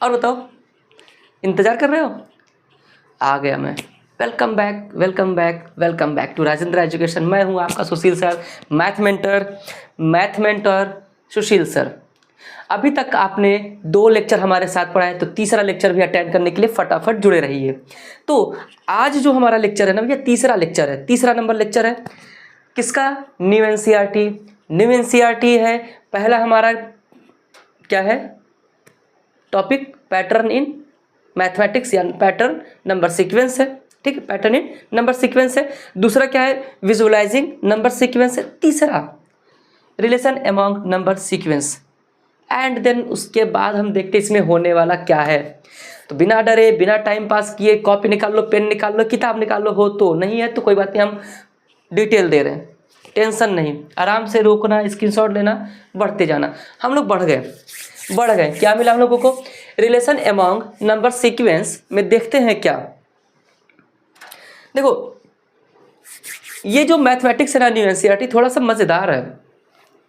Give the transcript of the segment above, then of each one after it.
और बताओ, इंतज़ार कर रहे हो? आ गया मैं। Welcome back, welcome back, welcome back to Rajendra education. मैं हूँ आपका Sushil sir, math mentor Sushil sir. अभी तक आपने 2 लेक्चर हमारे साथ पढ़ा है, तो तीसरा लेक्चर भी अटेंड करने के लिए फटाफट जुड़े रहिए। तो आज जो हमारा लेक्चर है ना, ये तीसरा लेक्चर है, तीसरा नंबर लेक्चर है। किसका? New NCERT. न्यू एनसीईआरटी है। पहला हमारा क्या है टॉपिक? पैटर्न इन मैथमेटिक्स या पैटर्न नंबर सीक्वेंस है। ठीक है, पैटर्न इन नंबर सीक्वेंस है। दूसरा क्या है? विजुअलाइजिंग नंबर सीक्वेंस है। तीसरा relation among number sequence. And then उसके बाद हम देखते इसमें होने वाला क्या है। तो बिना डरे, बिना टाइम पास किए, कॉपी निकाल लो, पेन निकाल लो, किताब निकाल लो। हो तो नहीं है तो कोई बात नहीं, हम डिटेल दे रहे हैं, टेंशन नहीं। आराम से रोकना, स्क्रीनशॉट लेना, बढ़ते जाना। हम लोग बढ़ गए। क्या मिला हम लोगों को? रिलेशन अमॉन्ग नंबर सीक्वेंस में देखते हैं क्या। देखो, ये जो मैथमेटिक्स है ना, न्यू एनसीईआरटी थोड़ा सा मज़ेदार है,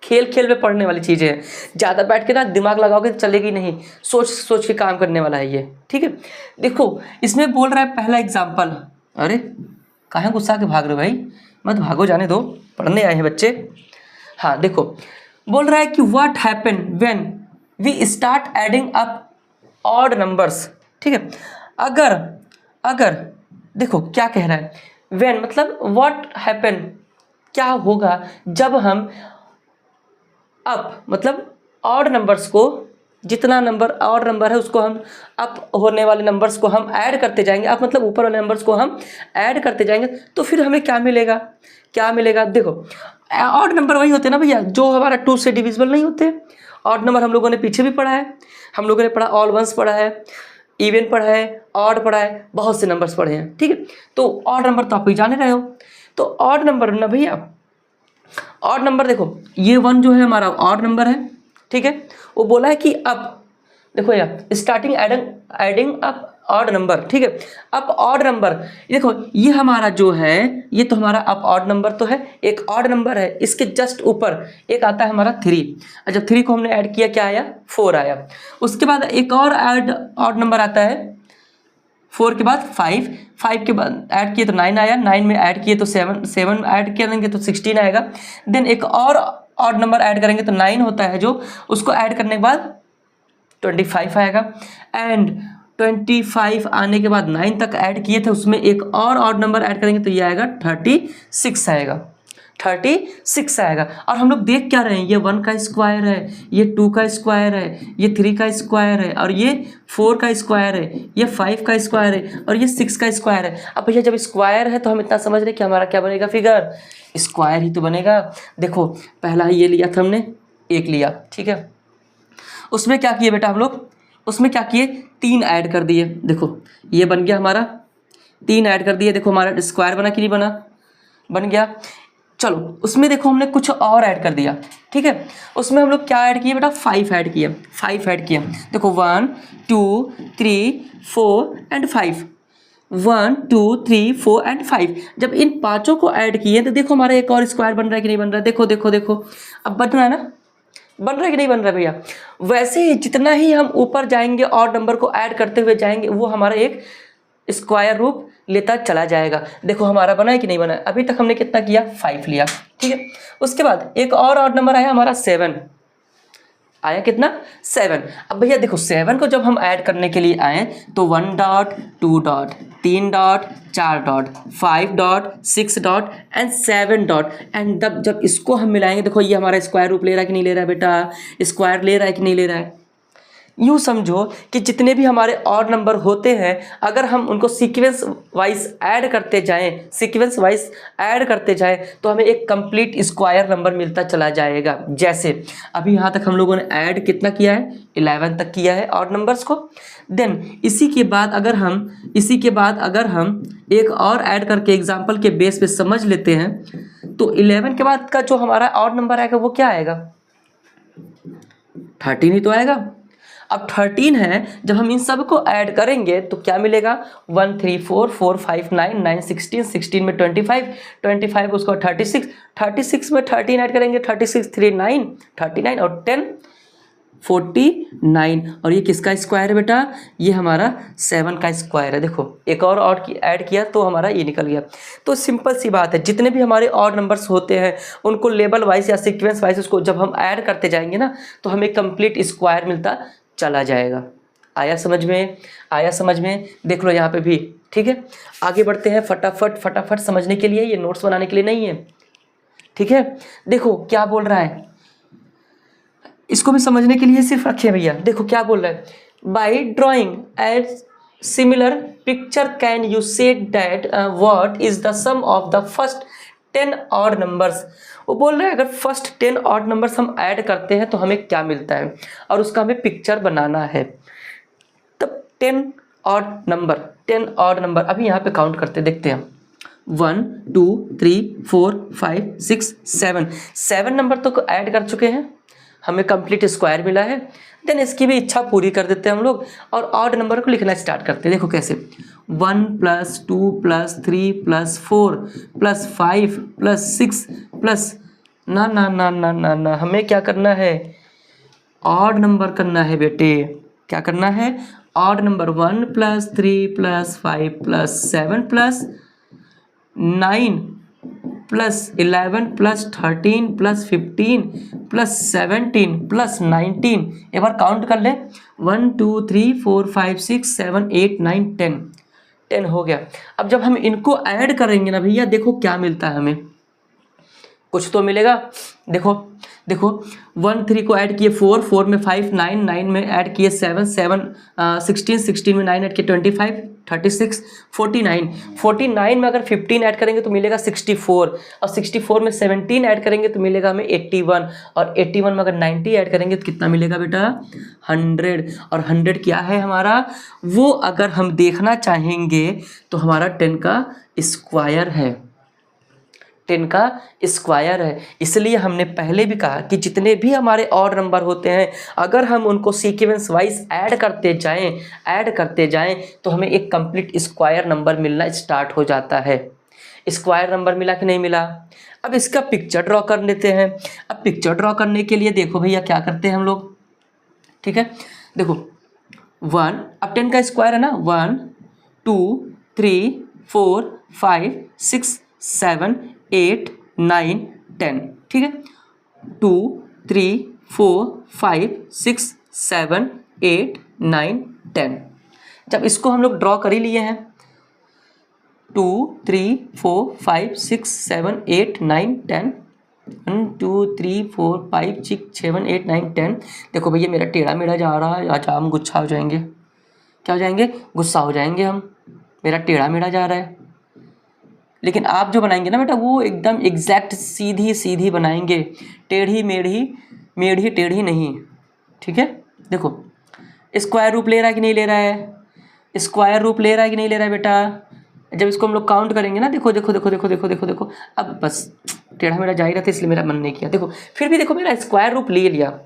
खेल खेल में पढ़ने वाली चीज़ें हैं। ज़्यादा बैठ के ना दिमाग लगाओगे तो चलेगी नहीं, सोच सोच के काम करने वाला है ये। ठीक है, देखो इसमें बोल रहा है पहला एग्जाम्पल। अरे काहे गुस्सा के भाग रहे हो भाई? मत भागो, जाने दो, पढ़ने आए हैं बच्चे। हाँ देखो, बोल रहा है कि what happen when we start adding up odd numbers. ठीक है, अगर देखो क्या कह रहा है, व्हेन मतलब व्हाट हैपन, क्या होगा जब हम अप मतलब ऑड नंबर्स को, जितना नंबर ऑड नंबर है उसको हम अप होने वाले नंबर्स को हम ऐड करते जाएंगे। अप मतलब ऊपर वाले नंबर्स को हम ऐड करते जाएंगे, तो फिर हमें क्या मिलेगा? क्या मिलेगा? देखो, ऑड नंबर वही होते हैं ना भैया जो हमारा 2 से डिविजिबल नहीं होते। ऑड नंबर हम लोगों ने पीछे भी पढ़ा है, हम लोगों ने पढ़ा ऑल वंस पढ़ा है, इवन पढ़ा है, ऑड पढ़ा है, बहुत से नंबर्स पढ़े हैं। ठीक है, तो ऑड नंबर तो आप ही जाने रहे हो। तो ऑड नंबर ना भैया, ऑड नंबर देखो, ये 1 जो है हमारा ऑड नंबर है। ठीक है, वो बोला है कि अब देखो यार, starting adding up odd number. ठीक है, अब ऑड नंबर देखो, ये हमारा जो है, ये तो हमारा अब ऑड नंबर तो है, एक ऑड नंबर है, इसके जस्ट ऊपर एक आता है हमारा 3। जब 3 को हमने ऐड किया क्या आया? 4 आया। उसके बाद एक और ऐड ऑड नंबर आता है 4 के बाद 5 के बाद ऐड किए तो 9 आया, 9 में ऐड किए तो 7 ऐड करेंगे तो 16 आएगा। देन एक और ऑड नंबर ऐड करेंगे तो 9 होता है, जो उसको ऐड करने के बाद 25 आएगा। एंड 25 आने के बाद 9 तक ऐड किए थे, उसमें एक और ऑड नंबर ऐड करेंगे तो ये आएगा 36 आएगा, 36 आएगा। और हम लोग देख क्या रहे हैं, ये 1 का स्क्वायर है, ये 2 का स्क्वायर है, ये 3 का स्क्वायर है, और ये 4 का स्क्वायर है, ये 5 का स्क्वायर है, और ये 6 का स्क्वायर है। अब भैया जब स्क्वायर है तो हम इतना समझ रहे कि हमारा क्या बनेगा? फिगर स्क्वायर ही तो बनेगा। देखो पहला ये लिया था हमने, 1 लिया। ठीक है, उसमें क्या किए बेटा हम लोग? उसमें क्या किए? 3 ऐड कर दिए। देखो ये बन गया हमारा, 3 ऐड कर दिए। देखो हमारा स्क्वायर बना कि नहीं बना? बन गया। चलो उसमें देखो हमने कुछ और ऐड कर दिया। ठीक है, उसमें हम लोग क्या ऐड किए बेटा? 5 ऐड किए, 5 ऐड किए। देखो 1 2 3 4 एंड 5, 1 2 3 4 एंड 5। जब इन पाँचों को ऐड किए तो देखो हमारा एक और स्क्वायर बन रहा है कि नहीं बन रहा है? देखो देखो देखो, अब बन रहा है ना? बन रहा है कि नहीं बन रहा है भैया? वैसे ही जितना ही हम ऊपर जाएंगे और नंबर को ऐड करते हुए जाएंगे, वो हमारा एक स्क्वायर रूप लेता चला जाएगा। देखो हमारा बना है कि नहीं बना है? अभी तक हमने कितना किया? 5 लिया। ठीक है, उसके बाद एक और ऑड नंबर आया हमारा 7 आया। कितना? 7। अब भैया देखो 7 को जब हम ऐड करने के लिए आए तो 1 dot 2 dot 3 dot 4 dot 5 dot 6 dot and 7 dot. And जब इसको हम मिलाएंगे, देखो ये हमारा स्क्वायर रूप ले रहा है कि नहीं ले रहा है बेटा? स्क्वायर ले रहा है कि नहीं ले रहा है? यूँ समझो कि जितने भी हमारे ऑड नंबर होते हैं, अगर हम उनको सीक्वेंस वाइज ऐड करते जाएं, तो हमें एक कंप्लीट स्क्वायर नंबर मिलता चला जाएगा। जैसे अभी यहाँ तक हम लोगों ने ऐड कितना किया है? 11 तक किया है ऑड नंबर्स को। देन इसी के बाद अगर हम एक और ऐड करके एग्जाम्पल के बेस पे समझ लेते हैं, तो 11 के बाद का जो हमारा ऑड नंबर आएगा वो क्या आएगा? 13 ही तो आएगा। अब 13 है, जब हम इन सब को ऐड करेंगे तो क्या मिलेगा? 1 3 4 4 5 9 9 16, 16 में 25, 25 उसको 36, 36 में 13 ऐड करेंगे, 36 3 9 39 और 10 49 और ये किसका स्क्वायर है बेटा, ये हमारा 7 का स्क्वायर है। देखो एक और ऐड किया तो हमारा ये निकल गया। तो सिंपल सी बात है, जितने भी हमारे ऑड नंबर्स होते हैं उनको लेबल वाइज या सीक्वेंस वाइज उसको जब हम ऐड करते जाएंगे ना तो हमें कंप्लीट स्क्वायर मिलता चला जाएगा। आया समझ में, आया समझ में, देख लो यहाँ पे भी। ठीक है, आगे बढ़ते हैं फटाफट समझने के लिए, ये नोट्स बनाने के लिए नहीं है। ठीक है, देखो क्या बोल रहा है, इसको भी समझने के लिए सिर्फ रखिए भैया। देखो क्या बोल रहा है, by drawing as similar picture can you say that what is the sum of the first 10 odd numbers. वो बोल रहे हैं अगर फर्स्ट 10 ऑड नंबर्स हम ऐड करते हैं तो हमें क्या मिलता है और उसका हमें पिक्चर बनाना है। तब 10 ऑड नंबर अभी यहाँ पे काउंट करते देखते हैं। 1 2 3 4 5 6 7 नंबर तो ऐड कर चुके हैं, हमें कंप्लीट स्क्वायर मिला है। देन इसकी भी इच्छा पूरी कर देते हैं हम लोग और ऑड नंबर को लिखना स्टार्ट करते हैं। देखो कैसे, 1 + 2 + 3 + 4 + 5 + 6 प्लस ना हमें क्या करना है, ऑड नंबर करना है बेटे। क्या करना है, ऑड नंबर। 1 + 3 + 5 + 7 + 9 + 11 + 13 + 15 + 17 + 19। एक बार काउंट कर ले, 1 2 3 4 5 6 7 8 9 10 हो गया। अब जब हम इनको ऐड करेंगे ना भैया, देखो क्या मिलता है हमें, कुछ तो मिलेगा। देखो 1 3 को ऐड किए 4 4 में 5 9 9 में ऐड किए 7 7 16 16 में 9 ऐड किए 25 36 49 में अगर 15 ऐड करेंगे तो मिलेगा 64 और 64 में 17 ऐड करेंगे तो मिलेगा हमें 81 और 81 में अगर 90 ऐड करेंगे तो कितना मिलेगा बेटा, 100। और 100 क्या है हमारा, वो अगर हम देखना चाहेंगे तो हमारा 10 का स्क्वायर है, 10 का स्क्वायर है। इसलिए हमने पहले भी कहा कि जितने भी हमारे ऑड नंबर होते हैं अगर हम उनको सीक्वेंस वाइज ऐड करते जाएं तो हमें एक कंप्लीट स्क्वायर नंबर मिलना स्टार्ट हो जाता है। स्क्वायर नंबर मिला कि नहीं मिला। अब इसका पिक्चर ड्रॉ कर लेते हैं। अब पिक्चर ड्रॉ करने के लिए देखो भैया क्या करते हैं हम लोग। ठीक है, देखो 1, अब 10 का स्क्वायर है ना, 1 2 3 4 5 6 7 8 9 10। ठीक है, 2 3 4 5 6 7 8 9 10। जब इसको हम लोग ड्रॉ कर ही लिए हैं, 2 3 4 5 6 7 8 9 10, 1 2 3 4 5 6 7 8 9 10। देखो भैया मेरा टेढ़ा मेढ़ा जा रहा है, अच्छा हम गुस्सा हो जाएंगे। क्या हो जाएंगे, गुस्सा हो जाएंगे हम, मेरा टेढ़ा मेढ़ा जा रहा है। लेकिन आप जो बनाएंगे ना बेटा वो एकदम एग्जैक्ट सीधी बनाएंगे, टेढ़ी मेढ़ी टेढ़ी नहीं। ठीक है, देखो स्क्वायर रूप ले रहा है कि नहीं ले रहा है, स्क्वायर रूप ले रहा है कि नहीं ले रहा है बेटा। जब इसको हम लोग काउंट करेंगे ना, देखो देखो देखो देखो देखो देखो देखो, अब बस टेढ़ा मेढ़ा जा ही रहा था इसलिए मेरा मन नहीं किया। देखो फिर भी देखो मेरा स्क्वायर रूप ले लिया,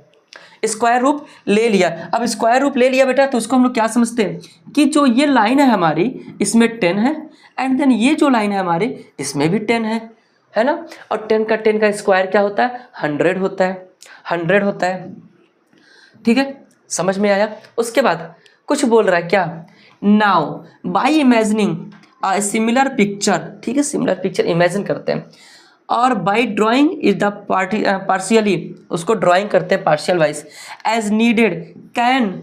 स्क्वायर रूप ले लिया। अब स्क्वायर रूप ले लिया बेटा तो उसको हम लोग क्या समझते हैं कि जो ये लाइन है हमारी इसमें 10 है एंड देन ये जो लाइन है हमारी इसमें भी 10 है ना। और 10 का स्क्वायर क्या होता है, 100 होता है, 100 होता है। ठीक है, समझ में आया। उसके बाद कुछ बोल रहा है क्या, now by imagining a similar picture. ठीक है, सिमिलर पिक्चर इमेजिन करते हैं और by drawing is the partially, उसको ड्राइंग करते हैं partial wise as needed. Can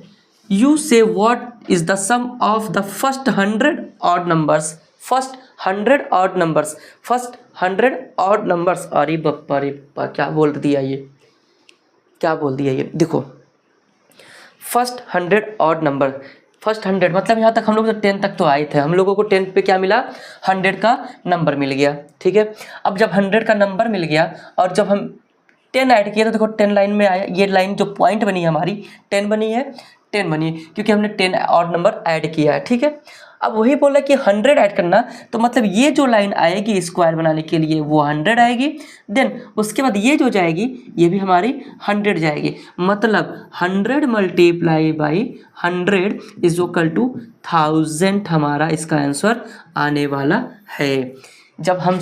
you say what is the sum of the first 100 odd numbers, first 100 odd numbers, first 100 odd numbers. अरे बप्पा क्या बोल दिया ये, क्या बोल दिया ये। देखो फर्स्ट 100 ऑड नंबर, फर्स्ट 100 मतलब यहाँ तक हम लोग तो 10 तक तो आए थे, हम लोगों को 10 पे क्या मिला, 100 का नंबर मिल गया। ठीक है, अब जब 100 का नंबर मिल गया और जब हम 10 ऐड किया तो देखो 10 लाइन में आया, ये लाइन जो पॉइंट बनी है हमारी 10 बनी है, 10 बनी है क्योंकि हमने 10 ऑड नंबर ऐड किया है। ठीक है, अब वही बोला कि 100 ऐड करना, तो मतलब ये जो लाइन आएगी स्क्वायर बनाने के लिए वो 100 आएगी। देन उसके बाद ये जो जाएगी ये भी हमारी 100 जाएगी, मतलब 100 multiply by 100 is equal to 1000 हमारा इसका आंसर आने वाला है। जब हम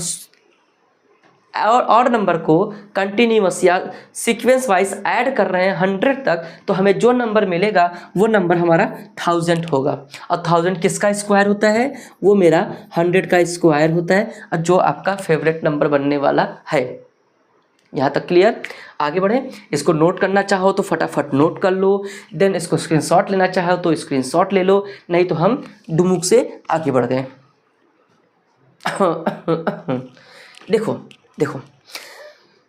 और ऑड नंबर को कंटिन्यूअस या सीक्वेंस वाइज ऐड कर रहे हैं 100 तक, तो हमें जो नंबर मिलेगा वो नंबर हमारा 1000 होगा। और 1000 किसका स्क्वायर होता है? वो मेरा 100 का स्क्वायर होता है, और जो आपका फेवरेट नंबर बनने वाला है। यहाँ तक क्लियर? आगे बढ़ें। इसको नोट करना चाहो तो फटाफट नोट कर लो, देन इसको स्क्रीनशॉट लेना चाहो तो स्क्रीनशॉट ले लो, नहीं तो हम डुमुक से आगे बढ़ गए। देखो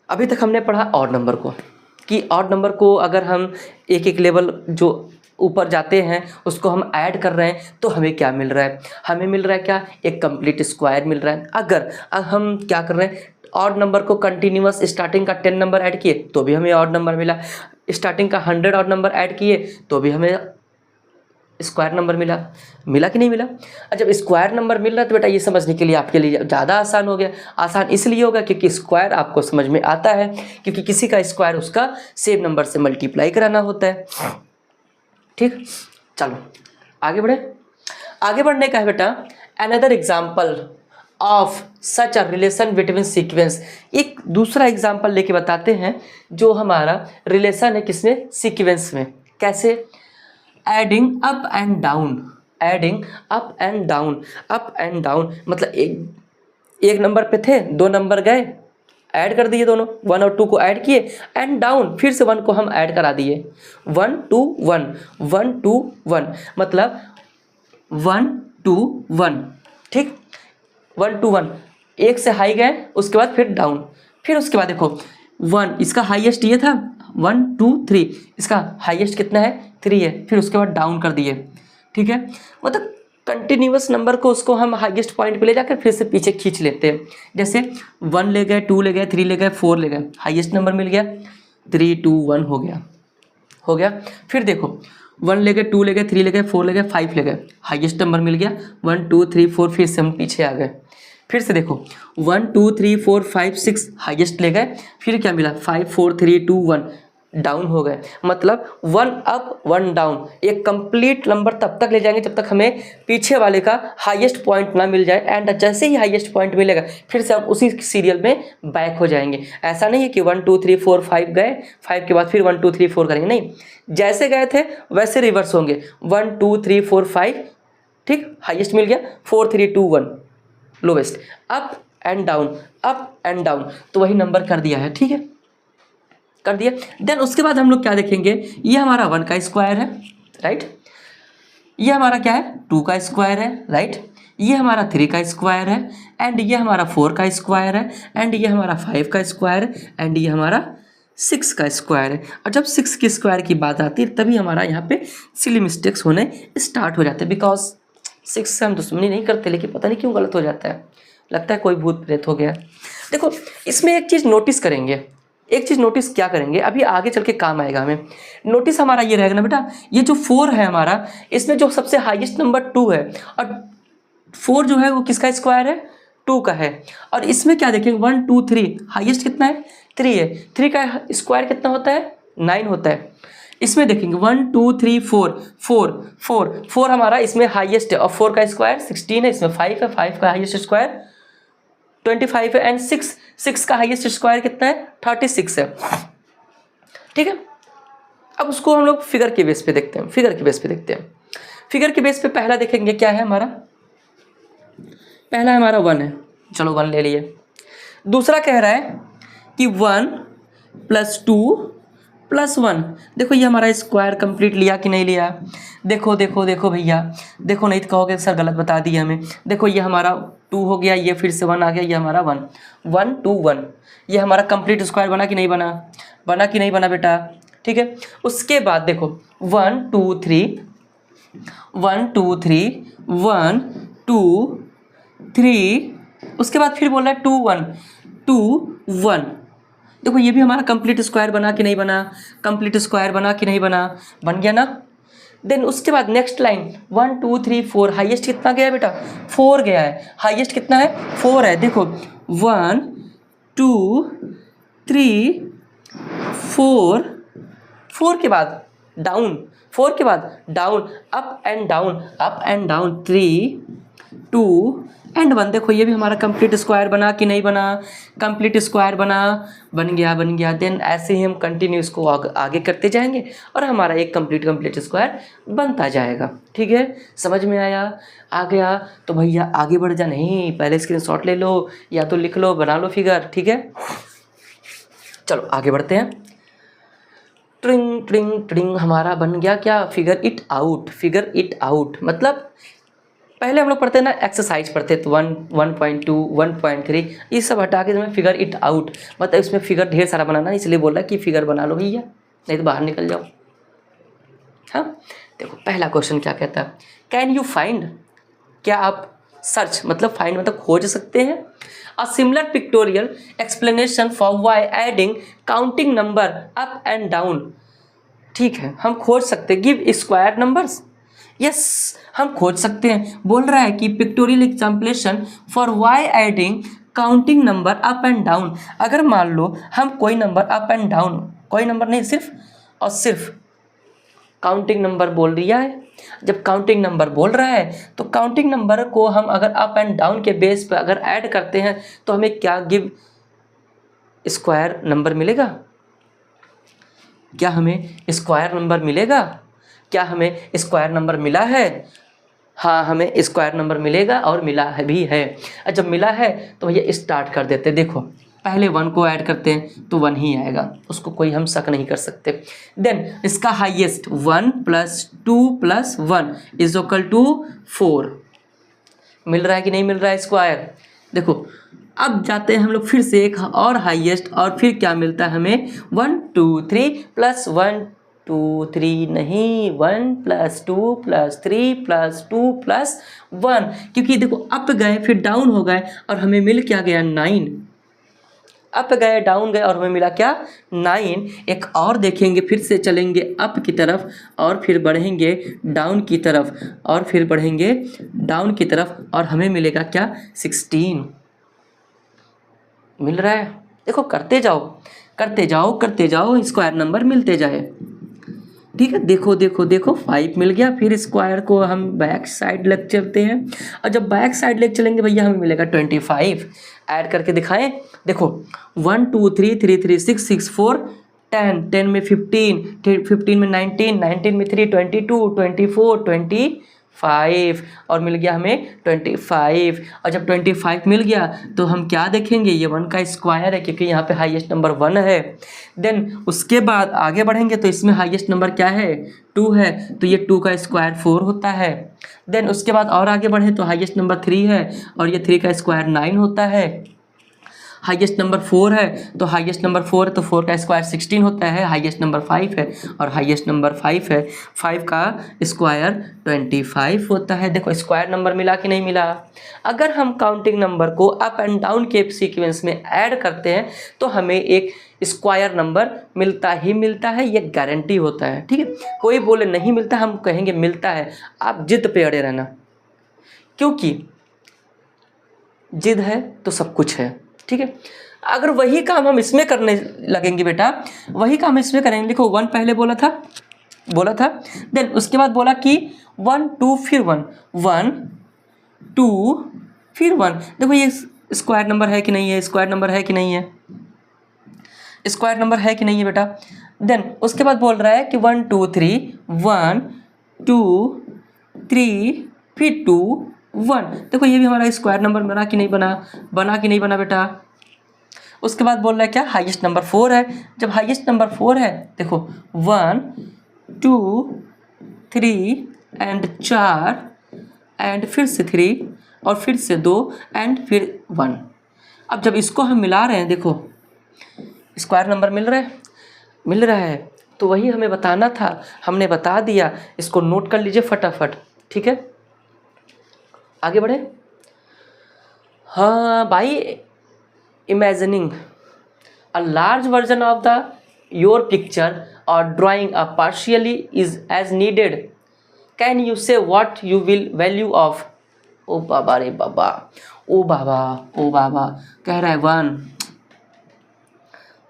अभी तक हमने पढ़ा ऑड नंबर को, कि ऑड नंबर को अगर हम एक एक लेवल जो ऊपर जाते हैं उसको हम ऐड कर रहे हैं तो हमें क्या मिल रहा है? हमें मिल रहा है क्या? एक कंप्लीट स्क्वायर मिल रहा है। अगर हम क्या कर रहे हैं, ऑड नंबर को कंटिन्यूअस स्टार्टिंग का 10 नंबर ऐड किए तो भी हमें ऑड नंबर मिला, स्टार्टिंग का 100 ऑड नंबर ऐड किए तो भी हमें स्क्वायर नंबर मिला कि नहीं मिला? और जब स्क्वायर नंबर मिल रहा है तो बेटा ये समझने के लिए आपके लिए ज़्यादा आसान हो गया। आसान इसलिए होगा क्योंकि स्क्वायर आपको समझ में आता है, क्योंकि किसी का स्क्वायर उसका सेम नंबर से मल्टीप्लाई कराना होता है। ठीक, चलो आगे बढ़े। आगे बढ़ने का है बेटा another example of such a relation between sequence. एक दूसरा एग्जाम्पल लेके बताते हैं जो हमारा रिलेशन है किसमें? सीक्वेंस में। कैसे? Adding up and down, adding up and down, up and down मतलब एक नंबर पे थे, 2 नंबर गए, ऐड कर दिए दोनों, 1 और 2 को ऐड किए, एंड डाउन फिर से 1 को हम ऐड करा दिए, 1 2 1 1 2 1 मतलब 1 2 1। ठीक, 1 2 1 एक से हाई गए, उसके बाद फिर डाउन, फिर उसके बाद देखो 1 इसका हाईएस्ट ये था 1 2 3, इसका हाईएस्ट कितना है? 3 है, फिर उसके बाद डाउन कर दिए। ठीक है, मतलब कंटिन्यूअस नंबर को उसको हम हाईएस्ट पॉइंट पे ले जाकर फिर से पीछे खींच लेते हैं। जैसे 1 ले गए, 2 ले गए, 3 ले गए, 4 ले गए, हाईएस्ट नंबर मिल गया, 3 2 1 हो गया। फिर देखो 1 ले गए, 2 ले गए, 3 ले गए, 4 ले गए, 5 ले गए, हाईएस्ट नंबर मिल गया 1 2 3 4, फिर से हम पीछे आ गए। फिर से देखो 1 2 3 4 5 6 हाईएस्ट ले गए, फिर क्या मिला 5 4 3 2 1 डाउन हो गए। मतलब 1 अप 1 डाउन, एक कंप्लीट नंबर तब तक ले जाएंगे जब तक हमें पीछे वाले का हाईएस्ट पॉइंट ना मिल जाए, एंड जैसे ही हाईएस्ट पॉइंट मिलेगा फिर से हम उसी सीरियल में बैक हो जाएंगे। ऐसा नहीं है कि 1 2 3 4 5 गए, 5 के बाद फिर 1 2 3 4 करेंगे, नहीं, जैसे गए थे वैसे रिवर्स होंगे, 1 2 3 4 5, ठीक, हाईएस्ट मिल गया, 4 3 2 1 lowest, up and down, up and down, तो वही नंबर कर दिया है। ठीक है, कर दिया। देन उसके बाद हम लोग क्या देखेंगे, ये हमारा 1 का स्क्वायर है, राइट, ये हमारा क्या है 2 का स्क्वायर है, राइट, ये हमारा 3 का स्क्वायर है, एंड ये हमारा 4 का स्क्वायर है, एंड ये हमारा 5 का स्क्वायर है, एंड ये हमारा 6 का स्क्वायर है। और जब 6 के स्क्वायर की बात आती है तभी हमारा यहाँ पे सिली मिस्टेक्स होने स्टार्ट हो जाते हैं, बिकॉज 6 से हम दुश्मनी नहीं करते, लेकिन पता नहीं क्यों गलत हो जाता है, लगता है कोई भूत प्रेत हो गया। देखो इसमें एक चीज़ नोटिस करेंगे, एक चीज़ नोटिस क्या करेंगे, अभी आगे चल के काम आएगा हमें। नोटिस हमारा ये रहेगा ना बेटा, ये जो 4 है हमारा, इसमें जो सबसे हाईएस्ट नंबर 2 है, और 4 जो है वो किसका स्क्वायर है? 2 का है। और इसमें क्या देखेंगे 1 2 3, हाईएस्ट कितना है? 3 है, 3 का स्क्वायर कितना होता है? 9 होता है। इसमें देखेंगे 1 2 3 4 4 4 4 हमारा इसमें हाईएस्ट है, और 4 का स्क्वायर 16 है, इसमें 5 है, 5 का हाईएस्ट स्क्वायर 25 है, एंड 6 का हाईएस्ट स्क्वायर कितना है? 36 है। ठीक है, अब उसको हम लोग फिगर के बेस पे देखते हैं, फिगर के बेस पे देखते हैं। फिगर के बेस पे पहला देखेंगे क्या है हमारा, पहला हमारा 1 है, चलो 1 ले लिए। दूसरा कह रहा है कि 1 + 2 + 1, देखो ये हमारा स्क्वायर कंप्लीट लिया कि नहीं लिया? देखो देखो देखो भैया, देखो नहीं तो कहोगे सर गलत बता दिया हमें। देखो ये हमारा 2 हो गया, ये फिर से 1 आ गया, ये हमारा 1 1 2 1, ये हमारा कंप्लीट स्क्वायर बना कि नहीं बना? बना कि नहीं बना बेटा? ठीक है, उसके बाद देखो 1 2 3 1 2 3 1 2 3, उसके बाद फिर बोल रहा है 2 1 2 1, देखो ये भी हमारा कंप्लीट स्क्वायर बना कि नहीं बना? कंप्लीट स्क्वायर बना कि नहीं बना? बन गया ना। देन उसके बाद नेक्स्ट लाइन 1 2 3 4, हाईएस्ट कितना गया बेटा? 4 गया है, हाईएस्ट कितना है? 4 है। देखो 1 2 3 4, 4 के बाद डाउन, 4 के बाद down, up and down, up and down, 3 2 and 1 देखो ये भी हमारा कंप्लीट स्क्वायर बना कि नहीं बना, कंप्लीट स्क्वायर बना, बन गया। देन ऐसे ही हम कंटिन्यू इसको आगे करते जाएंगे और हमारा एक कंप्लीट स्क्वायर बनता जाएगा। ठीक है, समझ में आया, आ गया? तो भैया आगे बढ़ जा, नहीं पहले स्क्रीनशॉट ले लो या तो लिख लो, बना लो फिगर। ठीक है, चलो आगे बढ़ते हैं। ट्रिंग ट्रिंग ट्रिंग हमारा बन गया क्या, फिगर इट आउट। मतलब पहले हम लोग पढ़ते हैं ना, एक्सरसाइज पढ़ते तो 1, 1.2, 1.3 ये सब हटा के हमें फिगर इट आउट, मतलब इसमें फिगर ढेर सारा बनाना, इसलिए बोल रहा है कि फिगर बना लो भैया, नहीं तो बाहर निकल जाओ। हाँ देखो पहला क्वेश्चन क्या कहता है, कैन यू फाइंड, क्या आप सर्च मतलब फाइंड मतलब खोज सकते हैं, a similar pictorial explanation for why adding counting number up and down. ठीक है, हम खोज सकते हैं, गिव स्क्वायर नंबर्स, यस हम खोज सकते हैं। बोल रहा है कि pictorial explanation for why adding counting number up and down. अगर मान लो हम कोई नंबर अप एंड डाउन, कोई नंबर नहीं सिर्फ और सिर्फ काउंटिंग नंबर बोल दिया है, जब काउंटिंग नंबर बोल रहा है तो काउंटिंग नंबर को हम अगर अप एंड डाउन के बेस पे अगर ऐड करते हैं तो हमें क्या गिव स्क्वायर नंबर मिलेगा, क्या हमें स्क्वायर नंबर मिलेगा, क्या हमें स्क्वायर नंबर मिला है? हाँ हमें स्क्वायर नंबर मिलेगा और मिला है भी है। और जब मिला है तो भैया स्टार्ट कर देते, देखो पहले 1 को ऐड करते हैं तो 1 ही आएगा, उसको कोई हम शक नहीं कर सकते। देन इसका हाईएस्ट 1 + 2 + 1 = 4 मिल रहा है कि नहीं मिल रहा है स्क्वायर? देखो अब जाते हैं हम लोग फिर से एक और हाईएस्ट, और फिर क्या मिलता है हमें 1 2 3 + 1 2 3 नहीं 1 + 2 + 3 + 2 + 1, क्योंकि देखो अप गए फिर डाउन हो गए और हमें मिल क्या गया 9, अप गए डाउन गए और हमें मिला क्या 9। एक और देखेंगे, फिर से चलेंगे अप की तरफ और फिर बढ़ेंगे डाउन की तरफ और फिर बढ़ेंगे डाउन की तरफ और हमें मिलेगा क्या 16 मिल रहा है। देखो करते जाओ स्क्वायर नंबर मिलते जाए। ठीक है, देखो 5 मिल गया, फिर स्क्वायर को हम बैक साइड लेके चलते हैं और जब बैक साइड लेके चलेंगे भैया हमें मिलेगा 25। ऐड करके दिखाएं, देखो 1 2 3 3 3 6 6 4 10 10 में 15 15 में 19 19 में 3 22 24 25 और मिल गया हमें 25। और जब 25 मिल गया तो हम क्या देखेंगे, ये 1 का स्क्वायर है क्योंकि यहाँ पे हाईएस्ट नंबर 1 है। देन उसके बाद आगे बढ़ेंगे तो इसमें हाईएस्ट नंबर क्या है 2 है, तो ये 2 का स्क्वायर 4 होता है। देन उसके बाद और आगे बढ़े तो हाईएस्ट नंबर 3 है और ये 3 का स्क्वायर 9 होता है। हाईएस्ट नंबर 4 है तो हाईएस्ट नंबर 4 है तो 4 का स्क्वायर 16 होता है। हाईएस्ट नंबर 5 है और हाईएस्ट नंबर 5 है, 5 का स्क्वायर 25 होता है। देखो स्क्वायर नंबर मिला कि नहीं मिला? अगर हम काउंटिंग नंबर को अप एंड डाउन के सीक्वेंस में ऐड करते हैं तो हमें एक स्क्वायर नंबर मिलता ही मिलता है, ये गारंटी होता है। ठीक है, कोई बोले नहीं मिलता, हम कहेंगे मिलता है। आप जिद पे अड़े रहना, क्योंकि जिद है तो सब कुछ है। ठीक है, अगर वही काम हम इसमें करने लगेंगे बेटा, वही काम इसमें करेंगे, देखो 1 पहले बोला था, देन उसके बाद बोला कि 1 2 फिर 1 1 2 फिर 1। देखो ये स्क्वायर नंबर है कि नहीं है, स्क्वायर नंबर है कि नहीं है, स्क्वायर नंबर है कि नहीं है बेटा। देन उसके बाद बोल रहा है कि 1 2 3 1 2 3 फिर 2 1। देखो ये भी हमारा स्क्वायर नंबर बना कि नहीं बना बेटा। उसके बाद बोल रहा है क्या हाईएस्ट नंबर 4 है। जब हाईएस्ट नंबर 4 है देखो 1 2 3 एंड 4 एंड फिर से 3 और फिर से 2 एंड फिर 1। अब जब इसको हम मिला रहे हैं देखो स्क्वायर नंबर मिल रहा है, तो वही हमें बताना था, हमने बता दिया। इसको नोट कर लीजिए फटाफट। ठीक है, आगे बढ़े। हाँ भाई, imagining a large version of the your picture और drawing a partially is as needed, can you say what you will value of. ओ बाबा रे बाबा, ओ बाबा कह रहा है 1।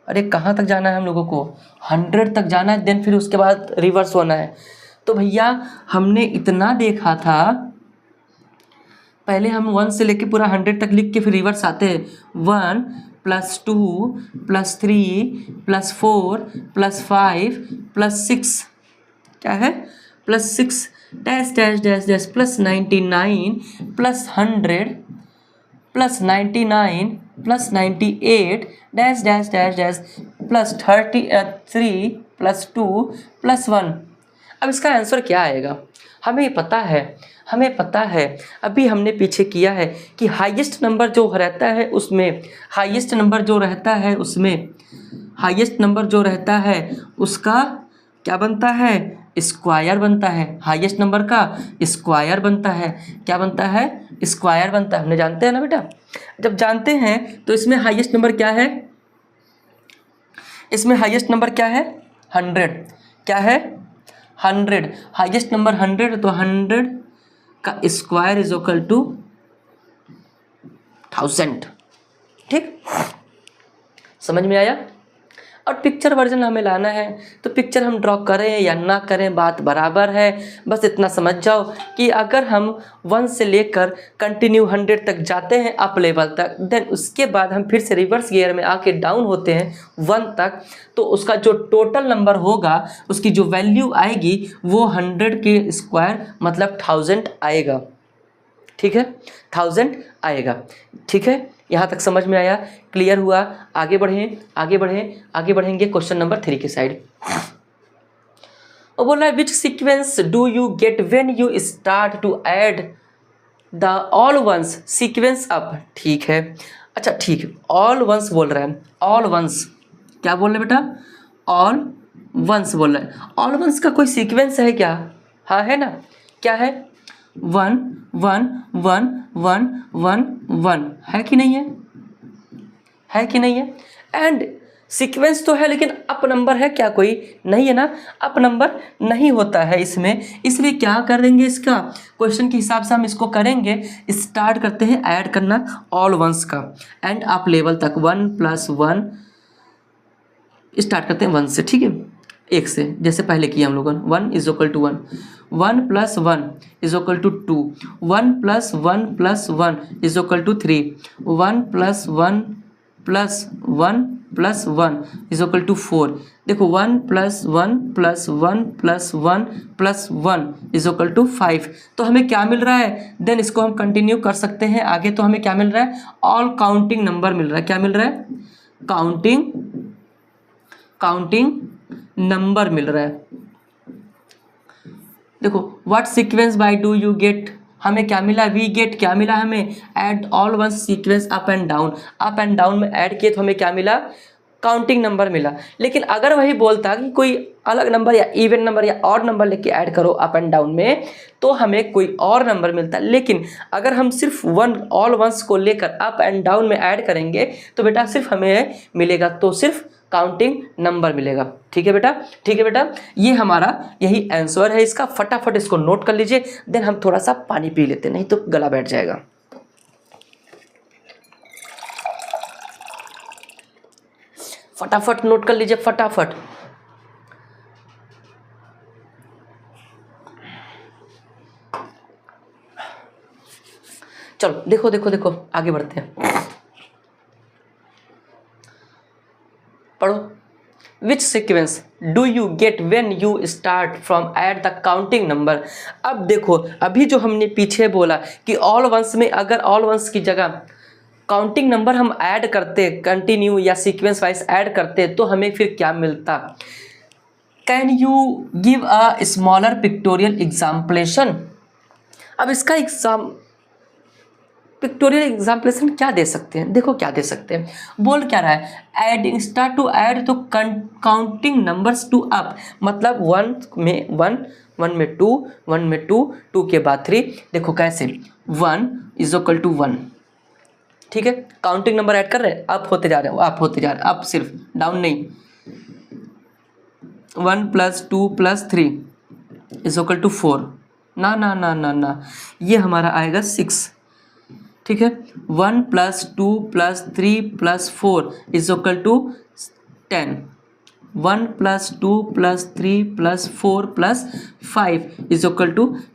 अरे कहाँ तक जाना है हम लोगों को, 100 तक जाना है, देन फिर उसके बाद रिवर्स होना है। तो भैया हमने इतना देखा था, पहले हम 1 से लेके पूरा 100 तक लिख के फिर रिवर्स आते हैं। 1 + 2 + 3 + 4 + 5 + 6 क्या है +6 dash dash dash dash +99 +100 +99 +98 dash dash dash dash +33 +2 +1। अब इसका आंसर क्या आएगा? हमें पता है अभी हमने पीछे किया है कि हाईएस्ट नंबर जो रहता है उसका क्या बनता है? स्क्वायर बनता है। हाईएस्ट नंबर का स्क्वायर बनता है। क्या बनता है? स्क्वायर बनता है। हमने जानते हैं ना बेटा। जब जानते हैं तो इसमें हाईएस्ट नंबर क्या है? इसमें हाईएस्ट नंबर क्या है? 100। क्या है? 100। हाईएस्ट नंबर 100, तो 100 का स्क्वायर इज इक्वल टू 1000। ठीक, समझ में आया? और पिक्चर वर्जन हमें लाना है तो पिक्चर हम ड्रॉ करें या ना करें बात बराबर है। बस इतना समझ जाओ कि अगर हम 1 से लेकर कंटिन्यू 100 तक जाते हैं अप लेवल तक, देन उसके बाद हम फिर से रिवर्स गियर में आके डाउन होते हैं 1 तक, तो उसका जो टोटल नंबर होगा उसकी जो वैल्यू आएगी वो 100 के स्क्वायर मतलब 1000 आएगा। ठीक है, 1000 आएगा। ठीक है, यहाँ तक समझ में आया? क्लियर हुआ? आगे बढ़ेंगे क्वेश्चन नंबर 3 के साइड। वो बोल रहा है which sequence do you get when you start to add the all ones sequence up. ठीक है, अच्छा ठीक है, ऑल वंस बोल रहा है। ऑल वंस क्या बोल रहे बेटा? ऑल वंस बोल रहा है। ऑल वंस का कोई सीक्वेंस है क्या? हाँ है ना। क्या है? 1 1 1 1 1 1 है कि नहीं है? है कि नहीं है? एंड सीक्वेंस तो है लेकिन अप नंबर है क्या? कोई नहीं है ना। अप नंबर नहीं होता है इसमें, इसलिए क्या करेंगे? इसका क्वेश्चन के हिसाब से हम इसको करेंगे। स्टार्ट करते हैं ऐड करना ऑल वंस का एंड अप लेवल तक 1 + 1 स्टार्ट करते हैं 1 से। ठीक है, 1 से जैसे पहले किया हम लोगों ने। 1 = 1 1 + 1 = 2 1 + 1 + 1 = 3 1 + 1 + 1 + 1 = 4। देखो 1 + 1 + 1 + 1 + 1 = 5। तो हमें क्या मिल रहा है? देन इसको हम कंटिन्यू कर सकते हैं आगे। तो हमें क्या मिल रहा है? ऑल काउंटिंग नंबर मिल रहा है। क्या मिल रहा है? काउंटिंग नंबर मिल रहा है। देखो what sequence by do you get, हमें क्या मिला? वी गेट क्या मिला हमें? Add all one sequence up and down. Up and down में ऐड किए तो हमें क्या मिला? काउंटिंग नंबर मिला। लेकिन अगर वही बोलता कि कोई अलग नंबर या इवन नंबर या ऑड नंबर लेके ऐड करो अप एंड डाउन में, तो हमें कोई और नंबर मिलता। लेकिन अगर हम सिर्फ ऑल वंस को लेकर अप एंड डाउन में ऐड करेंगे तो बेटा सिर्फ हमें मिलेगा तो सिर्फ काउंटिंग नंबर मिलेगा। ठीक है बेटा, ठीक है बेटा, ये हमारा यही आंसर है इसका। फटाफट इसको नोट कर लीजिए, देन हम थोड़ा सा पानी पी लेते, नहीं तो गला बैठ जाएगा। फटाफट नोट कर लीजिए, फटाफट। चलो देखो देखो देखो, आगे बढ़ते हैं, पढ़ो। Which sequence do you get when you start from at the counting number. अब देखो, अभी जो हमने पीछे बोला कि ऑल वंस में अगर ऑल वंस की जगह काउंटिंग नंबर हम ऐड करते, कंटिन्यू या सीक्वेंस वाइज ऐड करते, तो हमें फिर क्या मिलता? Can you give a smaller pictorial explanation. अब इसका पिक्टोरियल एग्जाम्पलेशन क्या दे सकते हैं? देखो क्या दे सकते हैं, बोल क्या रहा है? एडिंग, स्टार्ट टू ऐड तो काउंटिंग नंबर्स टू अप, मतलब 1 में 1, 1 में 2, 1 में 2, 2 के बाद 3। देखो कैसे, 1 = 1। ठीक है, काउंटिंग नंबर ऐड कर रहे हैं, अप होते जा रहे हैं, अप होते जा रहे हैं, अप सिर्फ, डाउन नहीं। 1 + 2 + 3 = 4। ना ना ना ना ना, ये हमारा आएगा 6। ठीक है, 1 + 2 + 3 + 4 = 10। 1 + 2 + 3 + 4 + 5 =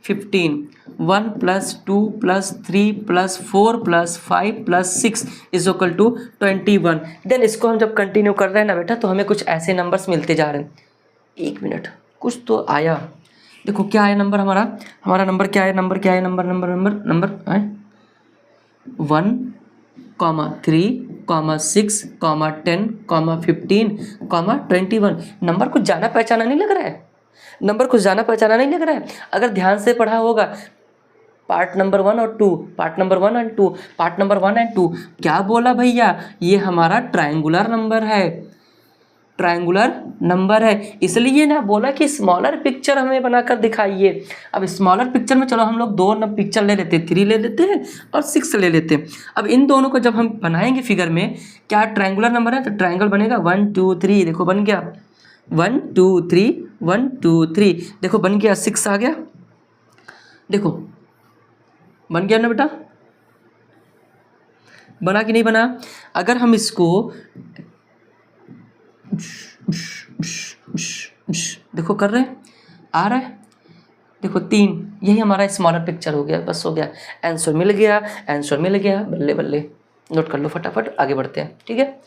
15। 1 + 2 + 3 + 4 + 5 + 6 = 21। देन इसको हम जब कंटिन्यू कर रहे हैं ना बेटा, तो हमें कुछ ऐसे नंबर्स मिलते जा रहे हैं। एक मिनट, कुछ तो आया। देखो क्या आया नंबर हमारा नंबर क्या है, नंबर क्या है, नंबर 1, 3, 6, 10, 15, 21। नंबर कुछ जाना पहचाना नहीं लग रहा है, नंबर कुछ जाना पहचाना नहीं लग रहा है। अगर ध्यान से पढ़ा होगा पार्ट नंबर 1 और 2, part number 1 and 2, part number 1 and 2, क्या बोला भैया, ये हमारा ट्रायंगुलर नंबर है, ट्रायंगुलर नंबर है। इसलिए ना बोला कि स्मॉलर पिक्चर हमें बनाकर दिखाइए। अब स्मॉलर पिक्चर में चलो हम लोग दो पिक्चर ले लेते हैं, 3 ले लेते हैं और 6 ले लेते हैं। अब इन दोनों को जब हम बनाएंगे फिगर में, क्या ट्रायंगुलर नंबर है तो ट्रायंगल बनेगा 1 2 3। देखो बन गया 1 2 3, 1 2 3। देखो बन गया 6 आ गया, देखो बन गया ना बेटा, बना कि नहीं बना। अगर हम इसको देखो कर रहे हैं, आ रहा है, देखो 3, यही हमारा स्मॉलर पिक्चर हो गया, बस हो गया, आंसर मिल गया, आंसर मिल गया, बल्ले बल्ले, नोट कर लो फटाफट, आगे बढ़ते हैं। ठीक है,